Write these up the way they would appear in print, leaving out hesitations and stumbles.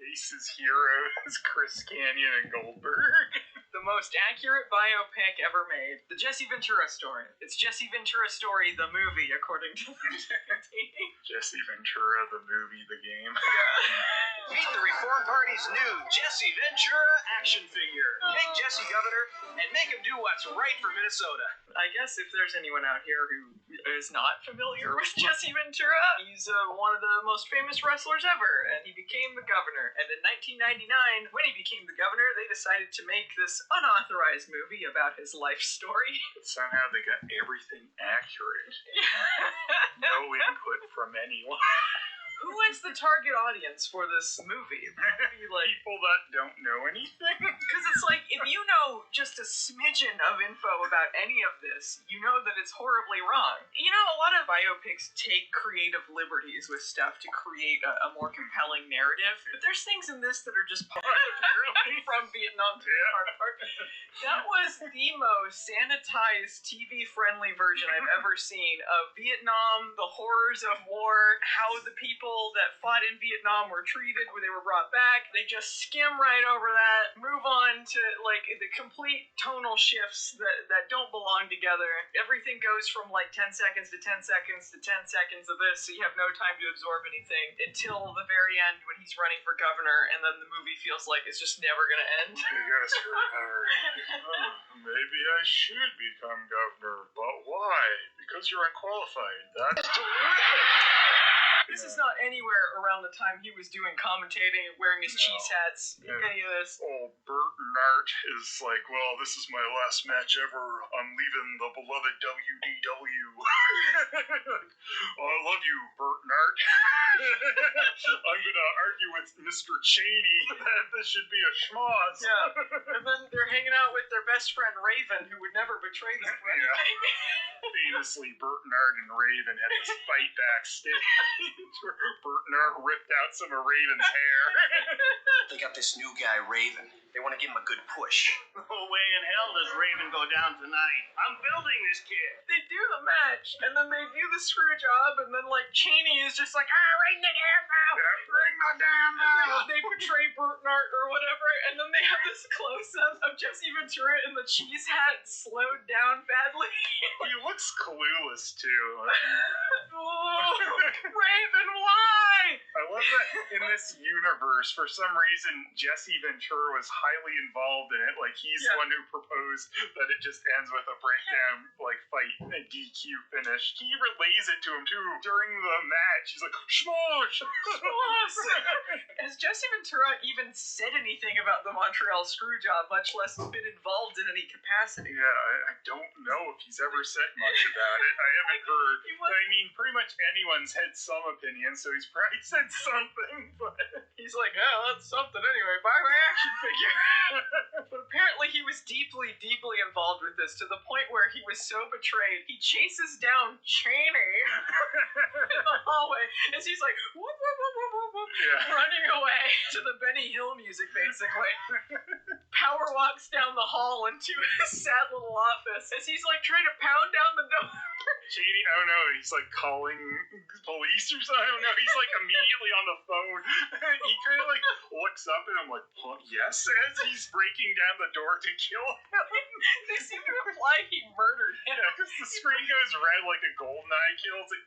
faces heroes, Chris Canyon and Goldberg. The most accurate biopic ever made. The Jesse Ventura story. It's Jesse Ventura story, the movie, according to the Jesse Ventura, the movie, the game. Yeah. Meet the Reform Party's new Jesse Ventura action figure. Make Jesse governor and make him do what's right for Minnesota. I guess if there's anyone out here who is not familiar with Jesse Ventura, he's one of the most famous wrestlers ever, and he became the governor. And in 1999, when he became the governor, they decided to make this unauthorized movie about his life story. Somehow they got everything accurate. No input from anyone. Who is the target audience for this movie? People that don't know anything? Because it's like, if you know just a smidgen of info about any of this, you know that it's horribly wrong. You know, a lot of biopics take creative liberties with stuff to create a more compelling narrative, but there's things in this that are just from Vietnam to part. That was the most sanitized, TV-friendly version I've ever seen of Vietnam, the horrors of war, how the people that fought in Vietnam were treated when they were brought back. They just skim right over that, move on to like the complete tonal shifts that don't belong together. Everything goes from like 10 seconds to 10 seconds to 10 seconds of this, so you have no time to absorb anything until the very end when he's running for governor, and then the movie feels like it's just never gonna end. You guys remember, maybe I should become governor, but why? Because you're unqualified. That's terrific! This is not anywhere around the time he was doing commentating, wearing his cheese hats, any of this. Oh, Bert Nart is like, well, this is my last match ever. I'm leaving the beloved WDW. I love you, Bert Nart. I'm gonna argue with Mr. Cheney that this should be a schmoz. Yeah, and then they're hanging out with their best friend Raven, who would never betray them for anything. Famously, Bert Nart and Raven had this fight backstage. Bert Nart ripped out some of Raven's hair. They got this new guy, Raven. They want to give him a good push. No way in hell does Raven go down tonight. I'm building this kid. They do the match, and then they do the screw job, and then like Cheney is just like, ring the damn bell! Ring my damn bell! They portray Bert Nart or whatever, and then they have this close-up of Jesse Ventura in the cheese hat slowed down badly. He looks clueless, too. Oh, Raven, why? I love that in this universe, for some reason, Jesse Ventura was highly involved in it. Like, he's the one who proposed that it just ends with a breakdown, like, fight, a DQ finish. He relays it to him, too, during the match. He's like, schmosh! Has Jesse Ventura even said anything about the Montreal Screwjob, much less been involved in any capacity? Yeah, I don't know if he's ever said much about it. I haven't heard. I mean, pretty much anyone's had some opinion, so he's probably said something, but he's like, that's something anyway, buy my action figure. But apparently he was deeply, deeply involved with this, to the point where he was so betrayed, he chases down Cheney in the hallway, as he's like, whoop, whoop, whoop, whoop, whoop, whoop, running away to the Benny Hill music, basically. Power walks down the hall into his sad little office, as he's like trying to pound down the door. Cheney, I don't know, he's like calling police or something, I don't know, he's like immediately on the phone. He kind of like looks up and I'm like, yes, as he's breaking down the door to kill him. They seem to imply he murdered him. Yeah, because the screen goes red like a GoldenEye kills it.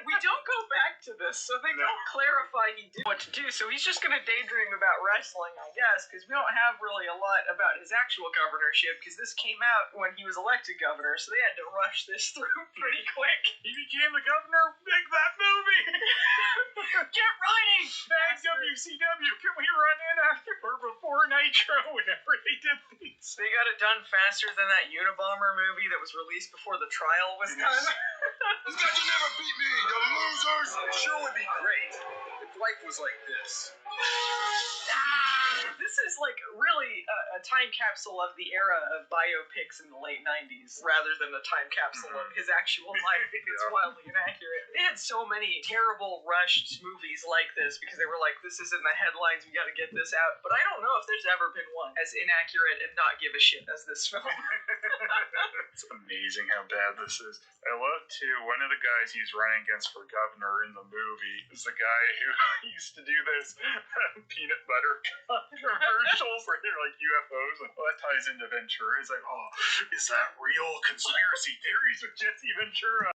We don't go back to this, so they don't clarify he did what to do, so he's just gonna daydream about wrestling, I guess, because we don't have really a lot about his actual governorship, because this came out when he was elected governor, so they had to rush this through pretty quick. He became the governor, make that movie! Get writing! Bag WCW, can we run in after or before Nitro whenever they did these? They got it done faster than that Unabomber movie that was released before the trial was done. You guys will never beat me, you losers! It sure would be great if life was like this. This is like really a time capsule of the era of biopics in the late 90s, rather than a time capsule of his actual life. It's wildly inaccurate. They had so many terrible rushed movies like this because they were like, this is in the headlines, we gotta get this out. But I don't know if there's ever been one as inaccurate and not give a shit as this film. It's amazing how bad this is. I love, too, one of the guys he's running against for governor in the movie is the guy who used to do this peanut butter commercials where they're like UFOs. And that ties into Ventura. He's like, oh, is that real? Conspiracy theories with Jesse Ventura.